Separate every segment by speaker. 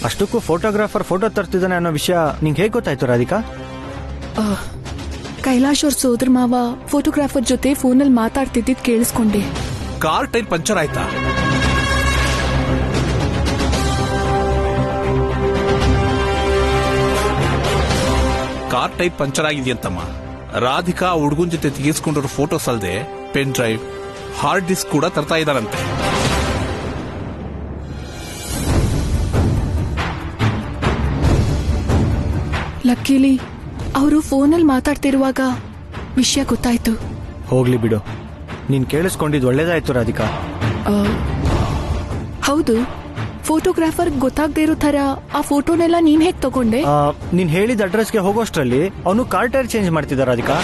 Speaker 1: ಅಷ್ಟಕ್ಕೂ photographer photo ತರ್ತಿದ್ದಾನೆ ಅನ್ನೋ ವಿಷಯ ನಿಂಗೆ ಹೇಗೆ ಗೊತ್ತಾಯ್ತು ರಾಧಿಕಾ?
Speaker 2: ಕೈಲಾಶ್ ಅವ್ರ ಸೋದರ ಮಾವ ಫೋಟೋಗ್ರಾಫರ್ ಜೊತೆ ಫೋನಲ್ಲಿ ಮಾತಾಡ್ತಿದ್ದಿದ್ ಕೇಳಿಸ್ಕೊಂಡೆ.
Speaker 3: ಕಾರ್ ಟೈರ್ ಪಂಚರ್ ಆಯ್ತಾ? ಕಾರ್ ಟೈರ್ ಪಂಚರ್ ಆಗಿದೆಯಂತಮ್ಮ. ರಾಧಿಕಾ ಹುಡುಗನ್ ಜೊತೆ ತೆಗೆಸ್ಕೊಂಡಿರೋ ಫೋಟೋಸ್ ಅಲ್ಲದೆ ಪೆನ್ ಡ್ರೈವ್, ಹಾರ್ಡ್ ಡಿಸ್ಕ್ ಕೂಡ ತರ್ತಾ ಇದ್ದಾರಂತೆ.
Speaker 2: ಲಕ್ಕೀಲಿ ಅವರು ಫೋನಲ್ಲಿ ಮಾತಾಡ್ತಿರುವಾಗ ವಿಷಯ ಗೊತ್ತಾಯ್ತು.
Speaker 1: ಹೋಗ್ಲಿ ಬಿಡು, ನೀನ್ ಕೇಳಿಸ್ಕೊಂಡಿದ್ ಒಳ್ಳೇದಾಯ್ತು ರಾಧಿಕಾ.
Speaker 2: ಹೌದು, ಫೋಟೋಗ್ರಾಫರ್ ಗೊತ್ತಾಗದೇ ಇರೋ ತರ ಆ ಫೋಟೋನೆಲ್ಲ ನೀನ್ ಹೇಗ್ ತಗೊಂಡೆ?
Speaker 1: ನೀನ್ ಹೇಳಿದ ಅಡ್ರೆಸ್ಗೆ ಹೋಗೋಷ್ಟ್ರಲ್ಲಿ ಅವನು ಕಾರ್ ಟೈರ್ ಚೇಂಜ್ ಮಾಡ್ತಿದ್ದ ರಾಧಿಕಾ.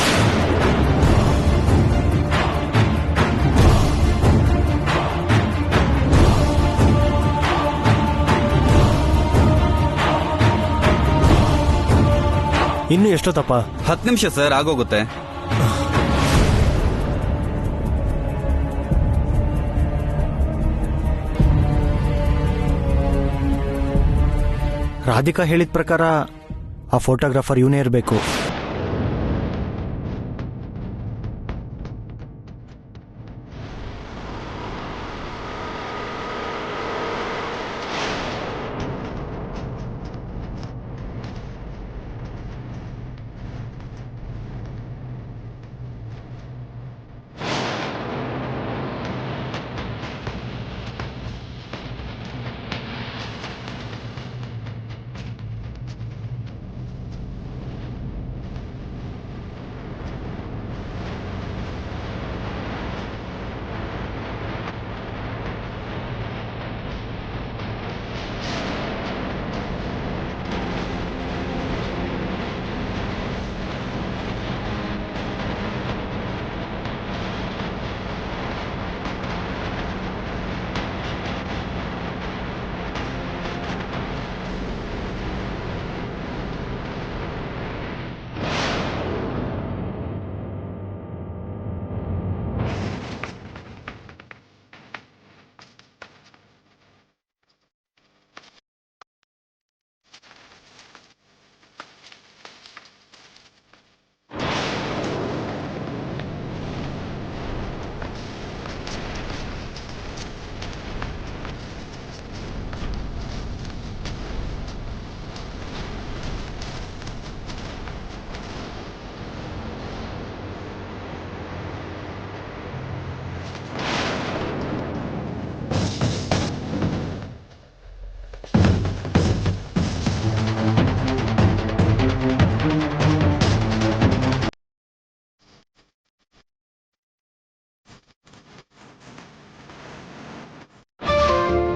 Speaker 1: ಇನ್ನು ಎಷ್ಟೊತ್ತಪ್ಪ?
Speaker 4: 10 ನಿಮಿಷ ಸರ್, ಆಗೋಗುತ್ತೆ.
Speaker 1: ರಾಧಿಕಾ ಹೇಳಿದ ಪ್ರಕಾರ ಆ ಫೋಟೋಗ್ರಾಫರ್ ಇವನೇ ಇರಬೇಕು.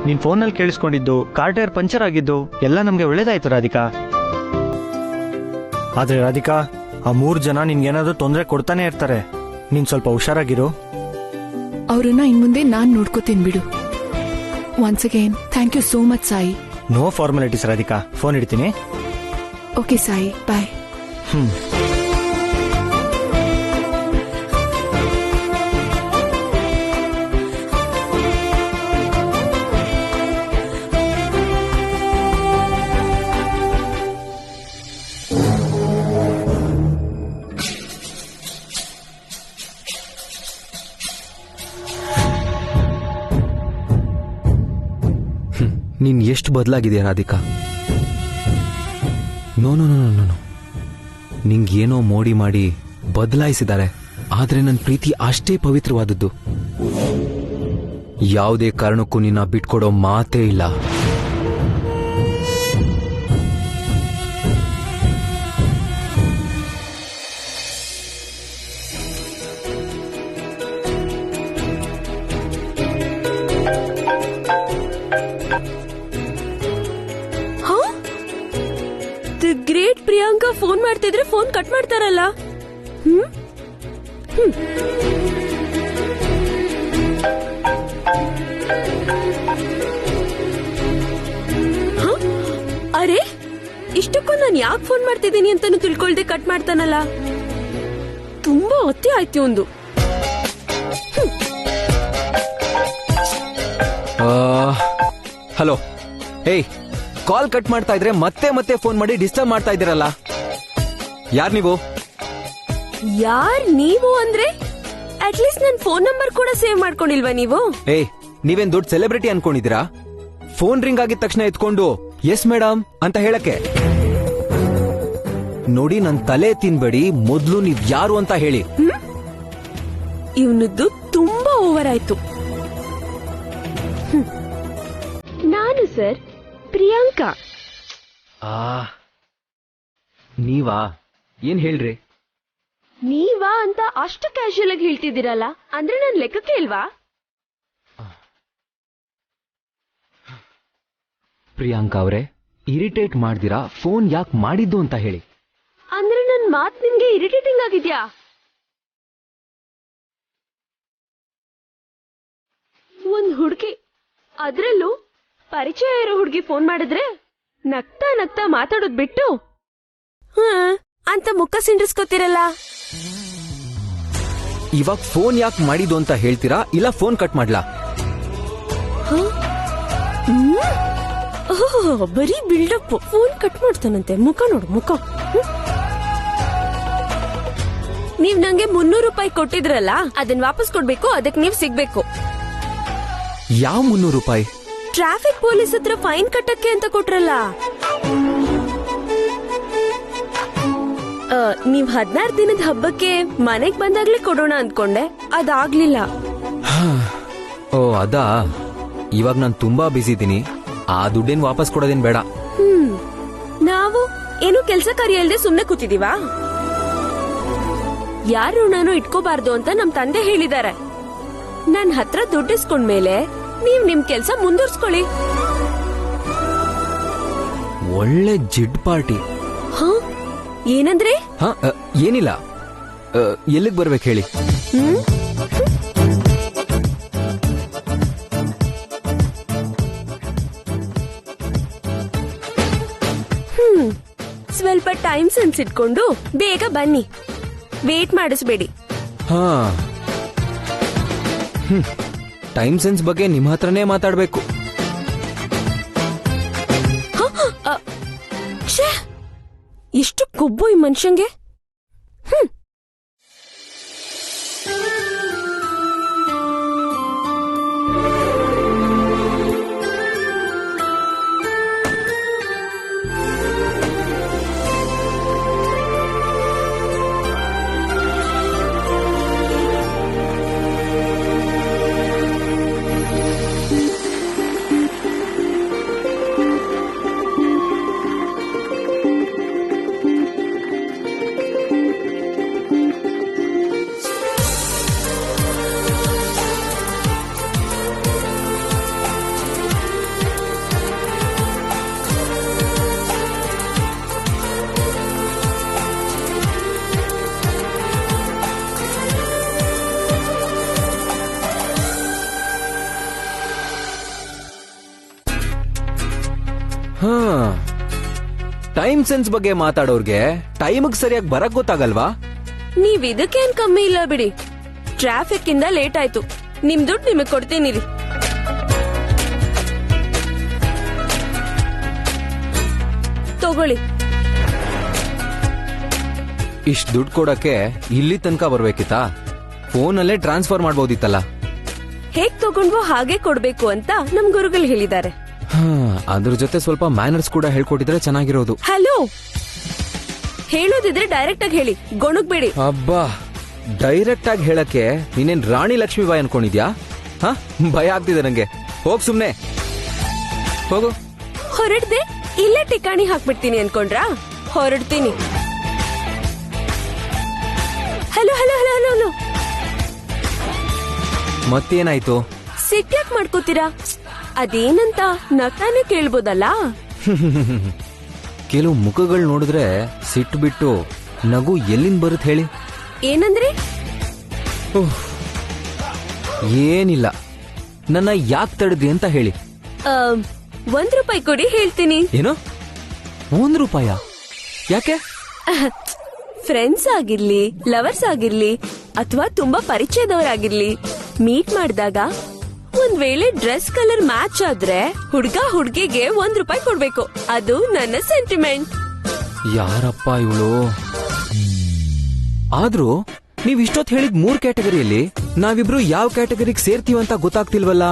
Speaker 1: ನೀನ್ ಫೋನಲ್ಲಿ ಕೇಳಿಸ್ಕೊಂಡಿದ್ದು, ಕಾರ್ ಟೈರ್ ಪಂಚರ್ ಆಗಿದ್ದು ಎಲ್ಲ ನಮ್ಗೆ ಒಳ್ಳೇದಾಯ್ತು ರಾಧಿಕಾ. ಆದ್ರೆ ರಾಧಿಕಾ, ಆ 3 ಜನ ನಿನ್ಗೇನಾದ್ರೂ ತೊಂದರೆ ಕೊಡ್ತಾನೆ ಇರ್ತಾರೆ. ನೀನ್ ಸ್ವಲ್ಪ ಹುಷಾರಾಗಿರು.
Speaker 2: ಅವ್ರನ್ನ ಇನ್ಮುಂದೆ ನಾನ್ ನೋಡ್ಕೋತೀನಿ ಬಿಡು. Once again thank you so much Sai.
Speaker 1: No formalities Radhika, phone ಇಡ್ತೀನಿ.
Speaker 2: Okay Sai, bye.
Speaker 4: ನೀನ್ ಎಷ್ಟು ಬದಲಾಗಿದೆಯಾ Radhika. No no no no no, ನಿಂಗೇನೋ ಮೋಡಿ ಮಾಡಿ ಬದಲಾಯಿಸಿದ್ದಾರೆ. ಆದ್ರೆ ನನ್ನ ಪ್ರೀತಿ ಅಷ್ಟೇ ಪವಿತ್ರವಾದದ್ದು. ಯಾವುದೇ ಕಾರಣಕ್ಕೂ ನಿನ್ನ ಬಿಟ್ಕೊಡೋ ಮಾತೇ ಇಲ್ಲ.
Speaker 5: ಗ್ರೇಟ್ ಪ್ರಿಯಾಂಕಾ ಫೋನ್ ಮಾಡ್ತಿದ್ರೆ ಫೋನ್ ಕಟ್ ಮಾಡ್ತಾರಲ್ಲ. ಅರೆ, ಇಷ್ಟಕ್ಕೂ ನಾನು ಯಾಕೆ ಫೋನ್ ಮಾಡ್ತಿದ್ದೀನಿ ಅಂತಾನು ತಿಳ್ಕೊಳ್ದೆ ಕಟ್ ಮಾಡ್ತಾನಲ್ಲ. ತುಂಬಾ ಅತಿ ಆಯ್ತು ಒಂದು.
Speaker 4: ಹಲೋ, ಹೇಯ್ ಕಾಲ್ ಕಟ್ ಮಾಡ್ತಾ ಇದ್ರೆ ಮತ್ತೆ ಮತ್ತೆ ಫೋನ್ ಮಾಡಿ ಡಿಸ್ಟರ್ಬ್ ಮಾಡ್ತಾ ಇದ್ದೀರಲ್ಲ. ಯಾರ್ ನೀವು?
Speaker 5: ಯಾರ್ ನೀವು ಅಂದ್ರೆ ಅಟ್ಲೀಸ್ಟ್ ನನ್ ಫೋನ್ ನಂಬರ್ ಕೂಡ ಸೇವ್ ಮಾಡ್ಕೊಂಡಿಲ್ವಾ ನೀವು?
Speaker 4: ಏಯ್, ನೀವೇನ್ ದೊಡ್ಡ ಸೆಲೆಬ್ರಿಟಿ ಅನ್ಕೊಂಡಿದ್ದೀರಾ? ಫೋನ್ ರಿಂಗ್ ಆಗಿದ ತಕ್ಷಣ ಎತ್ಕೊಂಡು ಎಸ್ ಮೇಡಮ್ ಅಂತ ಹೇಳಕ್ಕೆ? ನೋಡಿ, ನನ್ ತಲೆ ತಿನ್ಬೇಡಿ, ಮೊದ್ಲು ನೀವ್ ಯಾರು ಅಂತ ಹೇಳಿ.
Speaker 5: ಇವನದ್ದು ತುಂಬಾ ಓವರ್ ಆಯ್ತು. ನಾನು ಸರ್ ಪ್ರಿಯಾಂಕಾ.
Speaker 4: ನೀವಾ? ಏನ್ ಹೇಳ್ರಿ?
Speaker 5: ನೀವಾ ಅಂತ ಅಷ್ಟು ಕ್ಯಾಶುಯಲ್ ಆಗಿ ಹೇಳ್ತಿದ್ದೀರಲ್ಲ, ಅಂದ್ರೆ ನನ್ ಲೆಕ್ಕಕ್ಕೆ ಇಲ್ವಾ?
Speaker 4: ಪ್ರಿಯಾಂಕಾ ಅವರೇ, ಇರಿಟೇಟ್ ಮಾಡ್ದಿರಾ ಫೋನ್ ಯಾಕೆ ಮಾಡಿದ್ದು ಅಂತ ಹೇಳಿ.
Speaker 5: ಅಂದ್ರೆ ನನ್ ಮಾತ್ ನಿಮ್ಗೆ ಇರಿಟೇಟಿಂಗ್ ಆಗಿದ್ಯಾ? ಒಂದ್ ಹುಡ್ಗಿ, ಅದ್ರಲ್ಲೂ ಪರಿಚಯ ಇರೋ ಹುಡ್ಗಿ ಫೋನ್ ಮಾಡಿದ್ರೆ ನಗ್ತಾ ನಗ್ತಾ ಮಾತಾಡೋದ್ ಬಿಟ್ಟು ಅಂತ ಮುಖ ಸಿಂಡಿಸ್ಕೋತಿರಲ್ಲ.
Speaker 4: ಇವಾಗ ಫೋನ್ ಯಾಕೆ ಮಾಡಿದ್ದು ಅಂತ ಹೇಳ್ತೀರಾ, ಇಲ್ಲ ಫೋನ್ ಕಟ್ ಮಾಡ್ಲಾ?
Speaker 5: ಬರೀ ಬಿಲ್ಡಪ್. Phone cut ಮಾಡ್ತಾನಂತೆ. ಮುಖ ನೋಡು, ಮುಖ. ನೀವ್ ನಂಗೆ 300 ರೂಪಾಯಿ ಕೊಟ್ಟಿದ್ರಲ್ಲ, ಅದನ್ನ ವಾಪಸ್ ಕೊಡ್ಬೇಕು. ಅದಕ್ಕೆ ನೀವ್ ಸಿಗ್ಬೇಕು.
Speaker 4: ಯಾವ 300 ರೂಪಾಯಿ?
Speaker 5: ಟ್ರಾಫಿಕ್ ಪೊಲೀಸ್ ಹತ್ರ ಫೈನ್ ಕಟ್ಟಕ್ಕೆ ಅಂತ ಕೊಟ್ರಲ್ಲ. ನೀವ್ 16 ದಿನದ ಹಬ್ಬಕ್ಕೆ ಮನೆಗ್ ಬಂದಾಗ್ಲೇ ಕೊಡೋಣ ಅಂದ್ಕೊಂಡೆ, ಅದಾಗ್ಲಿಲ್ಲ.
Speaker 4: ಓ ಅದಾ? ಇವಾಗ ನಾನು ತುಂಬಾ ಬಿಸಿ ಇದೀನಿ, ಆ ದುಡ್ಡೇನ್ ವಾಪಸ್ ಕೊಡೋದೇನ್ ಬೇಡ.
Speaker 5: ನಾವು ಏನು ಕೆಲ್ಸ ಕಾರ್ಯ ಇಲ್ದೆ ಸುಮ್ನೆ ಕೂತಿದೀವಾ? ಯಾರು ಋಣನೂ ಇಟ್ಕೋಬಾರ್ದು ಅಂತ ನಮ್ ತಂದೆ ಹೇಳಿದ್ದಾರೆ. ನನ್ ಹತ್ರ ದುಡ್ಡಿಸ್ಕೊಂಡ್ಮೇಲೆ ನೀವ್ ನಿಮ್ ಕೆಲ್ಸ ಮುಂದುವರ್ಸ್ಕೊಳ್ಳಿ.
Speaker 4: ಒಳ್ಳೆ ಜಿಡ್ ಪಾರ್ಟಿ.
Speaker 5: ಏನಂದ್ರೆ?
Speaker 4: ಏನಿಲ್ಲ. ಎಲ್ಲಿಗ್ ಬರ್ಬೇಕು ಹೇಳಿ?
Speaker 5: ಸ್ವಲ್ಪ ಟೈಮ್ ಸೆನ್ಸ್ ಇಟ್ಕೊಂಡು ಬೇಗ ಬನ್ನಿ. ವೇಟ್ ಮಾಡಿಸ್ಬೇಡಿ.
Speaker 4: ಟೈಮ್ ಸೆನ್ಸ್ ಬಗ್ಗೆ ನಿಮ್ ಹತ್ರನೇ ಮಾತಾಡ್ಬೇಕು.
Speaker 5: ಎಷ್ಟು ಕೊಬ್ಬು ಈ ಮನುಷ್ಯಂಗೆ.
Speaker 4: ಟೈಮ್ ಸೆನ್ಸ್ ಬಗ್ಗೆ ಮಾತಾಡೋರ್ಗೆ ಟೈಮ್ಗೆ ಸರಿಯಾಗಿ ಬರಕ್ ಗೊತ್ತಾಗಲ್ವಾ?
Speaker 5: ನೀವ್ ಇದಕ್ಕೇನ್ ಕಮ್ಮಿ ಇಲ್ಲ ಬಿಡಿ. ಟ್ರಾಫಿಕ್ ಇಂದ ಲೇಟ್ ಆಯ್ತು. ನಿಮ್ ದುಡ್ಡು ನಿಮಗ್ ಕೊಡ್ತೀನಿ ರೀ. ತಗೊಳ್ಳಿ.
Speaker 4: ಇಷ್ಟ ದುಡ್ಡು ಕೊಡಕ್ಕೆ ಇಲ್ಲಿ ತನಕ ಬರ್ಬೇಕಿತ್ತಾ? ಫೋನಲ್ಲೇ ಟ್ರಾನ್ಸ್ಫರ್ ಮಾಡ್ಬೋದಿತ್ತಲ್ಲ.
Speaker 5: ಹೇಗ್ ತಗೊಂಡ್ವೋ ಹಾಗೆ ಕೊಡ್ಬೇಕು ಅಂತ ನಮ್ ಗುರುಗಳು ಹೇಳಿದ್ದಾರೆ.
Speaker 4: ಅದ್ರ ಜೊತೆ ಸ್ವಲ್ಪ ಮ್ಯಾನರ್ಸ್ ಕೂಡ ಹೇಳ್ಕೊಟ್ಟಿದ್ರೆ ಚೆನ್ನಾಗಿರೋದು.
Speaker 5: ಹಲೋ, ಹೇಳೋದಿದ್ರೆ ಡೈರೆಕ್ಟ್ ಆಗಿ ಹೇಳಿ, ಗೊಣಗ್ಬೇಡಿ.
Speaker 4: ಅಬ್ಬಾ, ಡೈರೆಕ್ಟ್ ಆಗಿ ಹೇಳಕ್ಕೆ ನೀನೇನ್ ರಾಣಿ ಲಕ್ಷ್ಮೀಬಾಯಿ ಅನ್ಕೊಂಡಿದ್ಯಾ? ಭಯ ಆಗ್ತಿದೆ ನಂಗೆ. ಹೋಗ್ ಸುಮ್ನೆ ಹೋಗು.
Speaker 5: ಹೊರಡ್ದೆ ಇಲ್ಲೇ ಟಿಕಾಣಿ ಹಾಕ್ಬಿಡ್ತೀನಿ ಅನ್ಕೊಂಡ್ರಾ? ಹೊರಡ್ತೀನಿ. Hello hello hello hello hello.
Speaker 4: ಮತ್ತೇನಾಯ್ತು?
Speaker 5: ಸಿಟ್ ಯಾಕೆ ಮಾಡ್ಕೋತೀರಾ? ಅದೇನಂತ ನಗ್ತಾನೆ ಕೇಳ್ಬೋದಲ್ಲ.
Speaker 4: ಕೆಲವು ಮುಖಗಳು ನೋಡಿದ್ರೆ ಸಿಟ್ಟು ಬಿಟ್ಟು ನಗು ಎಲ್ಲಿಂದ ಬರುತ್ತೆ ಹೇಳಿ?
Speaker 5: ಏನಂದ್ರೆ?
Speaker 4: ಏನಿಲ್ಲ, ನನ್ನ ಯಾಕೆ ತಡೆದಿ ಅಂತ ಹೇಳಿ.
Speaker 5: ₹1 ಕೊಡಿ, ಹೇಳ್ತೀನಿ.
Speaker 4: ಏನು? ₹1? ಯಾಕೆ?
Speaker 5: ಫ್ರೆಂಡ್ಸ್ ಆಗಿರ್ಲಿ, ಲವರ್ಸ್ ಆಗಿರ್ಲಿ, ಅಥವಾ ತುಂಬಾ ಪರಿಚಯದವರಾಗಿರ್ಲಿ, ಮೀಟ್ ಮಾಡಿದಾಗ ಒಂದ್ ವೇಳೆ ಡ್ರೆಸ್ ಕಲರ್ ಮ್ಯಾಚ್ ಆದ್ರೆ ಹುಡ್ಗಿಗೆ ₹1 ಕೊಡ್ಬೇಕು. ಅದು ನನ್ನ ಸೆಂಟಿಮೆಂಟ್.
Speaker 4: ಯಾರಪ್ಪ ಇವಳು? ಆದ್ರೂ ನೀವ್ ಇಷ್ಟೊತ್ತು ಹೇಳಿದ್ 3 ಕ್ಯಾಟಗರಿಯಲ್ಲಿ ನಾವಿಬ್ರು ಯಾವ ಕ್ಯಾಟಗರಿಗೆ ಸೇರ್ತೀವಂತ ಗೊತ್ತಾಗ್ತಿಲ್ವಲ್ಲ.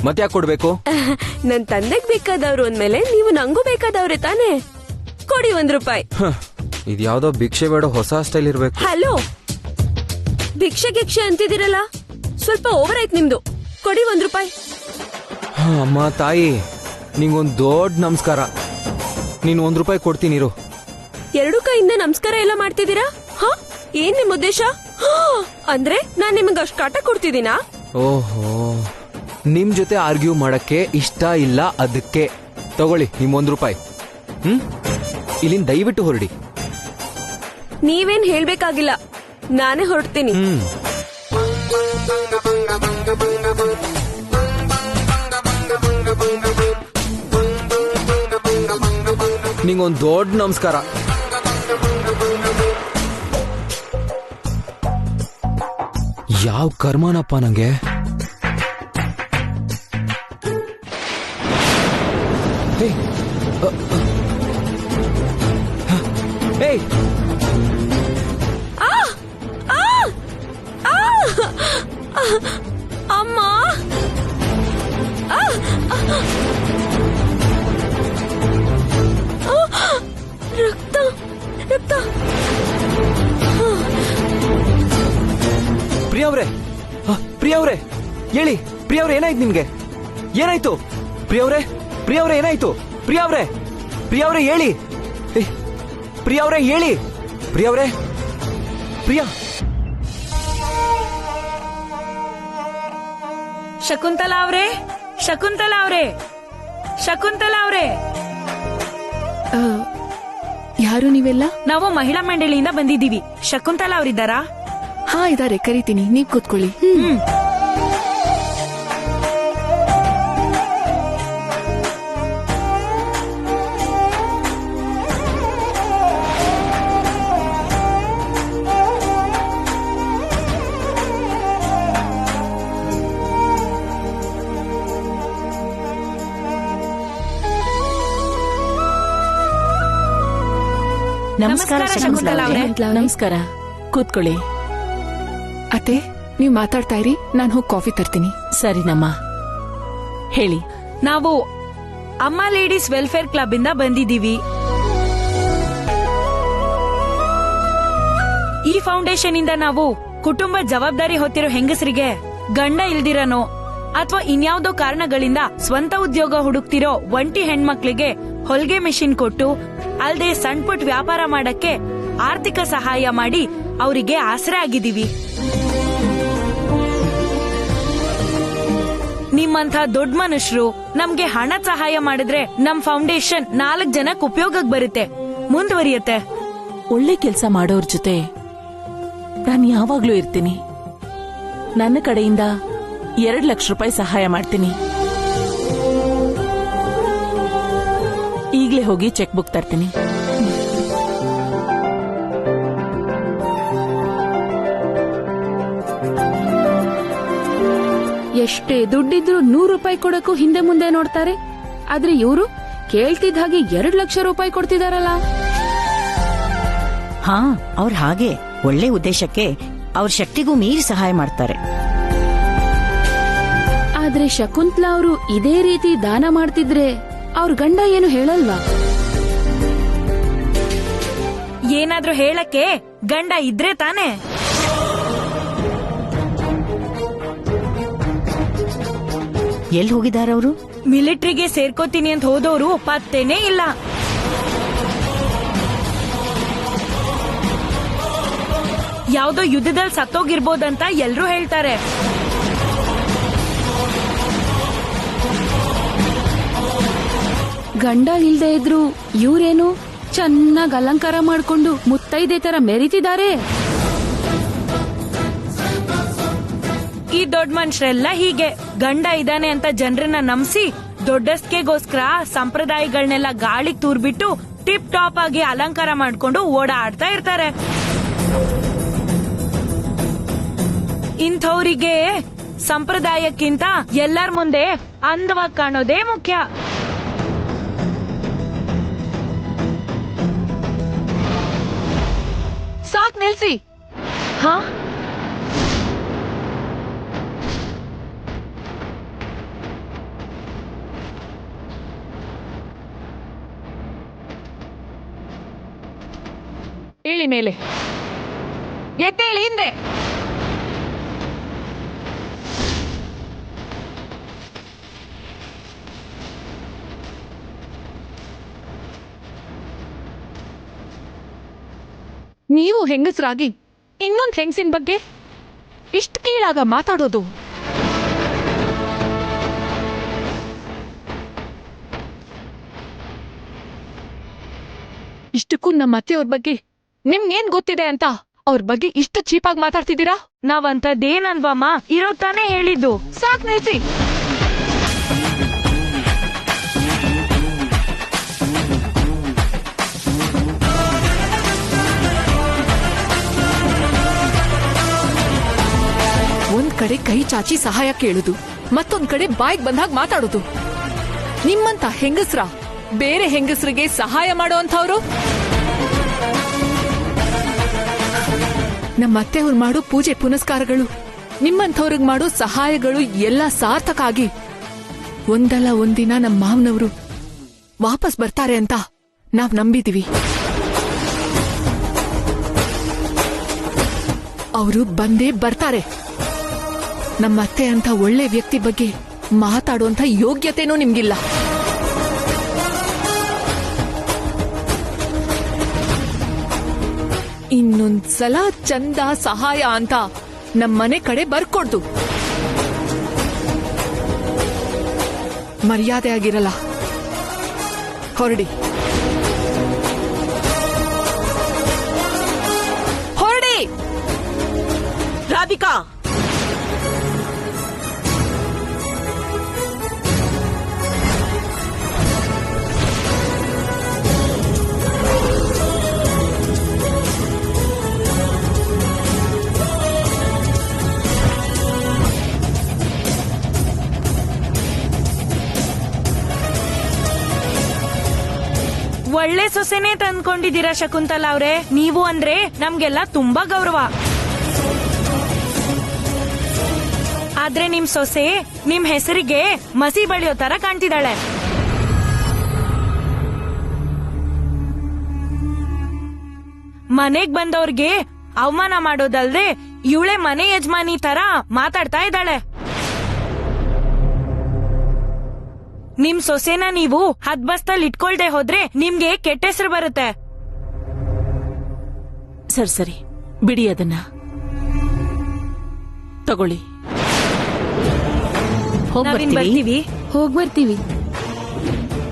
Speaker 4: ಮತ್ತ್ಯಾಕ್ ಕೊಡ್ಬೇಕು?
Speaker 5: ನನ್ ತಂದೆಗ್ ಬೇಕಾದವ್ರು ಅಂದ್ಮೇಲೆ ನೀವು ನಂಗೂ ಬೇಕಾದವ್ರೆ ತಾನೇ. ಕೊಡಿ ₹1.
Speaker 4: ಇದ್ಯಾವ್ದೋ ಭಿಕ್ಷೆ ಬೇಡ ಹೊಸ ಸ್ಟೈಲ್ ಇರ್ಬೇಕು.
Speaker 5: ಹಲೋ, ಭಿಕ್ಷೆ ಅಂತಿದಿರಲ್ಲ, ಸ್ವಲ್ಪ ಓವರ್ ಆಯ್ತು ನಿಮ್ದು. ಕೊಡಿ ₹1.
Speaker 4: ಅಮ್ಮ ತಾಯಿ, ನಿಂಗೊಂದ್ ದೊಡ್ಡ ನಮಸ್ಕಾರ. ನೀನ್ ₹1 ಕೊಡ್ತೀನಿರು.
Speaker 5: 2 ಕೈಯಿಂದ ನಮಸ್ಕಾರ ಎಲ್ಲ ಮಾಡ್ತಿದ್ದೀರಾ? ಹ, ಏನ್ ನಿಮ್ ಉದ್ದೇಶ? ಅಂದ್ರೆ ನಾನ್ ನಿಮಗ್ ಅಷ್ಟು ಕಾಟ ಕೊಡ್ತಿದ್ದೀನಾ?
Speaker 4: ಓಹೋ, ನಿಮ್ ಜೊತೆ ಆರ್ಗ್ಯೂ ಮಾಡಕ್ಕೆ ಇಷ್ಟ ಇಲ್ಲ, ಅದಕ್ಕೆ ತಗೊಳ್ಳಿ ನಿಮ್ ₹1. ಇಲ್ಲಿಂದ ದಯವಿಟ್ಟು ಹೊರಡಿ.
Speaker 5: ನೀವೇನ್ ಹೇಳ್ಬೇಕಾಗಿಲ್ಲ, ನಾನೇ ಹೊರಡ್ತೀನಿ.
Speaker 4: ನಿಂಗೊಂದ್ ದೊಡ್ಡ ನಮಸ್ಕಾರ. ಯಾವ ಕರ್ಮನಪ್ಪ ನಂಗೆ. ಏಯ್,
Speaker 5: ಅಮ್ಮ, ರಕ್ತ ರಕ್ತ.
Speaker 4: ಪ್ರಿಯವ್ರೆ, ಪ್ರಿಯವ್ರೆ ಹೇಳಿ. ಪ್ರಿಯವ್ರೆ ಏನಾಯ್ತು ನಿಮ್ಗೆ? ಏನಾಯ್ತು ಪ್ರಿಯವ್ರೆ? ಪ್ರಿಯವ್ರೆ ಏನಾಯ್ತು? ಪ್ರಿಯವ್ರೆ, ಪ್ರಿಯವ್ರೆ ಹೇಳಿ. ಪ್ರಿಯವ್ರೆ ಹೇಳಿ. ಪ್ರಿಯವ್ರೆ, ಪ್ರಿಯಾ.
Speaker 6: ಶಕುಂತಲಾ ಅವ್ರೆ, ಶಕುಂತಲಾ ಅವ್ರೆ, ಶಕುಂತಲಾ ಅವ್ರೆ.
Speaker 2: ಯಾರು ನೀವೆಲ್ಲ?
Speaker 6: ನಾವು ಮಹಿಳಾ ಮಂಡಳಿಯಿಂದ ಬಂದಿದ್ದೀವಿ. ಶಕುಂತಲಾ ಅವರಿದ್ದಾರಾ?
Speaker 2: ಹಾ, ಇದಾರೆ, ಕರಿತೀನಿ. ನೀವ್ ಕೂತ್ಕೊಳ್ಳಿ.
Speaker 6: ನಮಸ್ಕಾರ ಶಕುಂತಲಾ ಅವ್ರೆ.
Speaker 7: ನಮಸ್ಕಾರ, ಕೂತ್ಕೊಳ್ಳಿ.
Speaker 2: ಅತ್ತೆ, ನೀವ್ ಮಾತಾಡ್ತಾ ಇರಿ, ನಾನ್ ಹೋಗಿ ಕಾಫಿ ತರ್ತೀನಿ.
Speaker 7: ಸರಿನಮ್ಮ, ಹೇಳಿ.
Speaker 6: ನಾವು ಅಮ್ಮ ಲೇಡೀಸ್ ವೆಲ್ಫೇರ್ ಕ್ಲಬ್ ಇಂದ ಬಂದಿದ್ದೀವಿ. ಈ ಫೌಂಡೇಶನ್ ಇಂದ ನಾವು ಕುಟುಂಬ ಜವಾಬ್ದಾರಿ ಹೊತ್ತಿರೋ ಹೆಂಗಸರಿಗೆ ಗಂಡ ಇಲ್ದಿರನೋ ಅಥವಾ ಇನ್ಯಾವುದೋ ಕಾರಣಗಳಿಂದ ಸ್ವಂತ ಉದ್ಯೋಗ ಹುಡುಕ್ತಿರೋ ಒಂಟಿ ಹೆಣ್ಮಕ್ಳಿಗೆ ಹೊಲಿಗೆ ಮೆಷಿನ್ ಕೊಟ್ಟು ಅಲ್ಲದೆ ಸಣ್ಣ ಪುಟ್ಟ ವ್ಯಾಪಾರ ಮಾಡಕ್ಕೆ ಆರ್ಥಿಕ ಸಹಾಯ ಮಾಡಿ ಅವರಿಗೆ ಆಸರೆ ಆಗಿದ್ದೀವಿ. ನಿಮ್ಮಂಥ ದೊಡ್ಡ ಮನುಷ್ಯರು ನಮ್ಗೆ ಹಣ ಸಹಾಯ ಮಾಡಿದ್ರೆ ನಮ್ ಫೌಂಡೇಶನ್ 4 ಜನಕ್ಕೆ ಉಪಯೋಗಕ್ಕೆ ಬರುತ್ತೆ, ಮುಂದುವರಿಯುತ್ತೆ.
Speaker 7: ಒಳ್ಳೆ ಕೆಲಸ ಮಾಡೋರ್ ಜೊತೆ ನಾನು ಯಾವಾಗ್ಲೂ ಇರ್ತೀನಿ. ನನ್ನ ಕಡೆಯಿಂದ ₹2 ಲಕ್ಷ ಸಹಾಯ ಮಾಡ್ತೀನಿ. ಈಗ್ಲೇ ಹೋಗಿ ಚೆಕ್ ಬುಕ್ ತರ್ತೀನಿ.
Speaker 8: ಎಷ್ಟೇ ದುಡ್ಡಿದ್ರು ₹100 ಕೊಡಕ್ಕೂ ಹಿಂದೆ ಮುಂದೆ ನೋಡ್ತಾರೆ. ಆದ್ರೆ ಇವರು ಕೇಳ್ತಿದ್ದ ಹಾಗೆ ₹2 ಲಕ್ಷ ಕೊಡ್ತಿದಾರಲ್ಲ.
Speaker 9: ಹಾ, ಅವ್ರ ಹಾಗೆ ಒಳ್ಳೆ ಉದ್ದೇಶಕ್ಕೆ ಅವ್ರ ಶಕ್ತಿಗೂ ಮೀರಿ ಸಹಾಯ ಮಾಡ್ತಾರೆ.
Speaker 8: ಆದ್ರೆ ಶಕುಂತಲಾ ಅವರು ಇದೇ ರೀತಿ ದಾನ ಮಾಡ್ತಿದ್ರೆ ಅವ್ರ ಗಂಡ ಏನು ಹೇಳಲ್ವಾ?
Speaker 6: ಏನಾದ್ರೂ ಹೇಳಕ್ಕೆ ಗಂಡ ಇದ್ರೆ ತಾನೇ.
Speaker 9: ಎಲ್ಲಿ ಹೋಗಿದಾರವರು?
Speaker 6: ಮಿಲಿಟರಿಗೆ ಸೇರ್ಕೋತೀನಿ ಅಂತ ಹೋದವರು ಪತ್ತೇನೇ ಇಲ್ಲ. ಯಾವ್ದೋ ಯುದ್ಧದಲ್ಲಿ ಸತ್ತೋಗಿರ್ಬೋದಂತ ಎಲ್ರೂ ಹೇಳ್ತಾರೆ.
Speaker 8: ಗಂಡ ಇಲ್ದೇ ಇದ್ರು ಇವ್ರೇನು ಚೆನ್ನಾಗ್ ಅಲಂಕಾರ ಮಾಡ್ಕೊಂಡು ಮುತ್ತೈದೆ ತರ ಮೆರಿತಿದ್ದಾರೆ.
Speaker 6: ಈ ದೊಡ್ಡ ಮನುಷ್ಯರೆಲ್ಲ ಹೀಗೆ ಗಂಡ ಇದ್ದಾನೆ ಅಂತ ಜನರನ್ನ ನಂಬಿಸಿ ದೊಡ್ಡಸ್ಕೆಗೋಸ್ಕರ ಸಂಪ್ರದಾಯಗಳನ್ನೆಲ್ಲ ಗಾಳಿಗೆ ತೂರ್ಬಿಟ್ಟು ಟಿಪ್ ಟಾಪ್ ಆಗಿ ಅಲಂಕಾರ ಮಾಡ್ಕೊಂಡು ಓಡಾಡ್ತಾ ಇರ್ತಾರೆ. ಇಂಥವ್ರಿಗೆ ಸಂಪ್ರದಾಯಕ್ಕಿಂತ ಎಲ್ಲರ ಮುಂದೆ ಅಂದವಾಗಿ ಕಾಣೋದೇ ಮುಖ್ಯ.
Speaker 2: ಸಾಕ್ ನಿಲ್ಸಿ.
Speaker 6: ಹಾ,
Speaker 2: ಇಳಿ ಮೇಲೆ, ಎದ್ದೇಳಿ ಹಿಂದೆ. ನೀವು ಹೆಂಗಸರಾಗಿ ಇನ್ನೊಂದ್ ಹೆಂಗಸಿನ ಬಗ್ಗೆ ಇಷ್ಟು ಕೀಳಾಗ ಮಾತಾಡೋದು ಇಷ್ಟಕ್ಕೂ ನಮ್ಮ ಅತ್ತೆಯವ್ರ ಬಗ್ಗೆ ನಿಮ್ಗೇನ್ ಗೊತ್ತಿದೆ ಅಂತ ಅವ್ರ ಬಗ್ಗೆ ಇಷ್ಟು ಚೀಪಾಗಿ ಮಾತಾಡ್ತಿದ್ದೀರಾ?
Speaker 6: ನಾವಂತದ್ದೇನಲ್ವಮ್ಮ, ಇರೋ ತಾನೇ ಹೇಳಿದ್ದು.
Speaker 2: ಸಾಕ್ ನಿಲ್ಸಿ. ಒಂದ್ ಕಡೆ ಕೈ ಚಾಚಿ ಸಹಾಯ ಕೇಳುದು, ಮತ್ತೊಂದ್ ಕಡೆ ಬಾಯಿಗೆ ಬಂದಾಗ ಮಾತಾಡೋದು. ನಿಮ್ಮಂತ ಹೆಂಗಸ್ರ ಬೇರೆ ಹೆಂಗಸ್ರಿಗೆ ಸಹಾಯ ಮಾಡೋ ಅಂಥವ್ರು? ನಮ್ಮ ಅತ್ತೆಯವ್ರು ಮಾಡೋ ಪೂಜೆ ಪುನಸ್ಕಾರಗಳು, ನಿಮ್ಮಂಥವ್ರಿಗೆ ಮಾಡೋ ಸಹಾಯಗಳು ಎಲ್ಲ ಸಾರ್ಥಕ ಆಗಿ ಒಂದಲ್ಲ ಒಂದಿನ ನಮ್ಮ ಮಾವನವರು ವಾಪಸ್ ಬರ್ತಾರೆ ಅಂತ ನಾವ್ ನಂಬಿದೀವಿ. ಅವರು ಬಂದೇ ಬರ್ತಾರೆ. ನಮ್ಮ ಅತ್ತೆ ಅಂತ ಒಳ್ಳೆ ವ್ಯಕ್ತಿ ಬಗ್ಗೆ ಮಾತಾಡುವಂತ ಯೋಗ್ಯತೆನೂ ನಿಮ್ಗಿಲ್ಲ. ಇನ್ನೊಂದ್ಸಲ ಚಂದ ಸಹಾಯ ಅಂತ ನಮ್ಮನೆ ಕಡೆ ಬರ್ಕೊಡ್ದು. ಮರ್ಯಾದೆ ಆಗಿರಲ್ಲ. ಹೊರಡಿ, ಹೊರಡಿ.
Speaker 7: ರಾಧಿಕಾ,
Speaker 6: ಒಳ್ಳೆ ಸೊಸೆನೇ ತಂದ್ಕೊಂಡಿದ್ದೀರಾ ಶಕುಂತಲಾ ಅವ್ರೆ. ನೀವು ಅಂದ್ರೆ ನಮ್ಗೆಲ್ಲ ತುಂಬಾ ಗೌರವ. ಆದ್ರೆ ನಿಮ್ ಸೊಸೆ ನಿಮ್ ಹೆಸರಿಗೆ ಮಸಿ ಬಳಿಯೋ ತರ ಕಾಣ್ತಿದ್ದಾಳೆ. ಮನೆಗ್ ಬಂದವ್ರಿಗೆ ಅವಮಾನ ಮಾಡೋದಲ್ದೆ ಇವಳೆ ಮನೆ ಯಜಮಾನಿ ತರ ಮಾತಾಡ್ತಾ ಇದ್ದಾಳೆ. ನಿಮ್ ಸೊಸೆನ ನೀವು ಹದ್ಬಸ್ತಲ್ಲಿ ಇಟ್ಕೊಳ್ದೆ ಹೋದ್ರೆ ನಿಮ್ಗೆ ಕೆಟ್ಟ ಹೆಸರು ಬರುತ್ತೆ.
Speaker 7: ಸರಿ ಸರಿ ಬಿಡಿ, ಅದನ್ನ ತಗೊಳ್ಳಿ.
Speaker 6: ನಾವಿನ್ ಬರ್ತೀವಿ.
Speaker 5: ಹೋಗ್ಬರ್ತೀವಿ.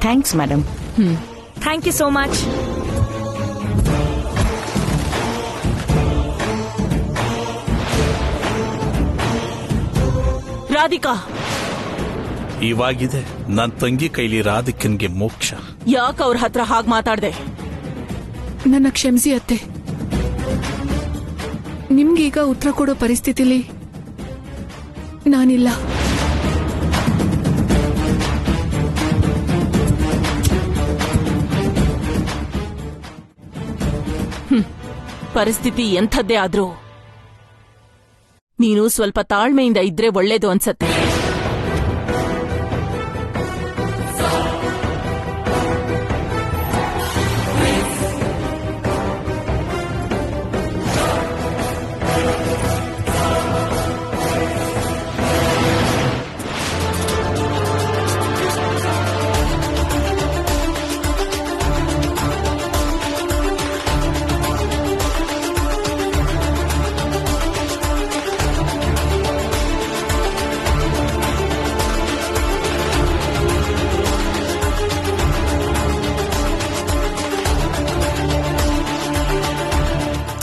Speaker 9: Thanks madam.
Speaker 6: Thank you so much.
Speaker 7: Radhika,
Speaker 3: ಇವಾಗಿದೆ ನನ್ ತಂಗಿ ಕೈಲಿ ರಾಧಿಕನ್ಗೆ ಮೋಕ್ಷ.
Speaker 7: ಯಾಕೆ ಅವ್ರ ಹತ್ರ ಹಾಗೆ ಮಾತಾಡ್ದೆ?
Speaker 2: ನನ್ನ ಕ್ಷಮಿಸಿ ಅತ್ತೆ. ನಿಮ್ಗೀಗ ಉತ್ತರ ಕೊಡೋ ಪರಿಸ್ಥಿತಿಲಿ ನಾನಿಲ್ಲ.
Speaker 7: ಪರಿಸ್ಥಿತಿ ಎಂಥದ್ದೇ ಆದ್ರೂ ನೀನು ಸ್ವಲ್ಪ ತಾಳ್ಮೆಯಿಂದ ಇದ್ರೆ ಒಳ್ಳೇದು ಅನ್ಸತ್ತೆ.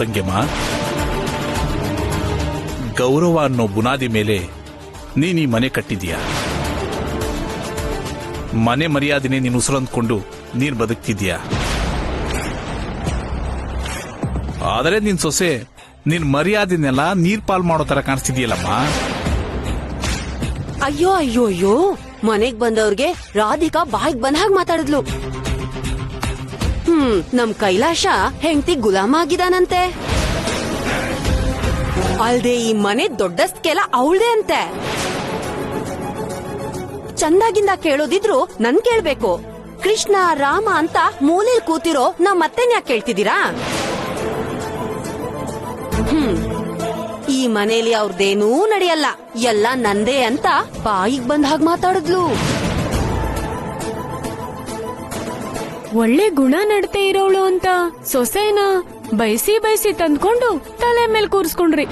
Speaker 3: ತಂಗೆಮ್ಮ, ಗೌರವ ಅನ್ನೋ ಬುನಾದಿ ಮೇಲೆ ನೀನೀ ಮನೆ ಕಟ್ಟಿದೀಯ. ಮನೆ ಮರ್ಯಾದೆನೇ ನೀನು ಉಸಿರಂದ್ಕೊಂಡು ನೀನ್ ಬದುಕ್ತಿದ್ಯಾ. ಆದರೆ ನಿನ್ ಸೊಸೆ ನಿನ್ ಮರ್ಯಾದೆನೆಲ್ಲ ನೀರ್ ಪಾಲ್ ಮಾಡೋ ತರ ಕಾಣಿಸ್ತಿದ್ಯಲ್ಲಮ್ಮ.
Speaker 5: ಅಯ್ಯೋ ಅಯ್ಯೋ ಅಯ್ಯೋ ಮನೆಗ್ ಬಂದವ್ರಿಗೆ ರಾಧಿಕಾ ಬಾಯಿಗ್ ಬಂದ ಹಾಗೆ ಮಾತಾಡಿದ್ಲು. ನಮ್ ಕೈಲಾಶ ಹೆಂಡತಿ ಗುಲಾಮ ಆಗಿದಾನಂತೆ. ಅಲ್ದೆ ಈ ಮನೆ ದೊಡ್ಡಸ್ಕೆಲ್ಲ ಅವಳ್ದೇ ಅಂತೆ. ಚಂದಾಗಿಂದ ಕೇಳೋದಿದ್ರು ನನ್ ಕೇಳ್ಬೇಕು. ಕೃಷ್ಣ ರಾಮ ಅಂತ ಮೂಲೆಲ್ ಕೂತಿರೋ ನಾವ್ ಮತ್ತೇನ್ ಯಾಕೆ ಕೇಳ್ತಿದ್ದೀರಾ? ಈ ಮನೇಲಿ ಅವ್ರದೇನೂ ನಡೆಯಲ್ಲ, ಎಲ್ಲ ನಂದೇ ಅಂತ ಬಾಯಿಗ್ ಬಂದ ಹಾಗೆ ಮಾತಾಡಿದ್ಲು.
Speaker 8: ಒಳ್ಳೆ ಗುಣ ನಡತೆ ಇರೋಳು ಅಂತ ಸೊಸೆನ ಬಯಸಿ ತಂದ್ಕೊಂಡು ತಲೆ ಮೇಲೆ ಕೂರಿಸ್ಕೊಂಡ್ರಿ.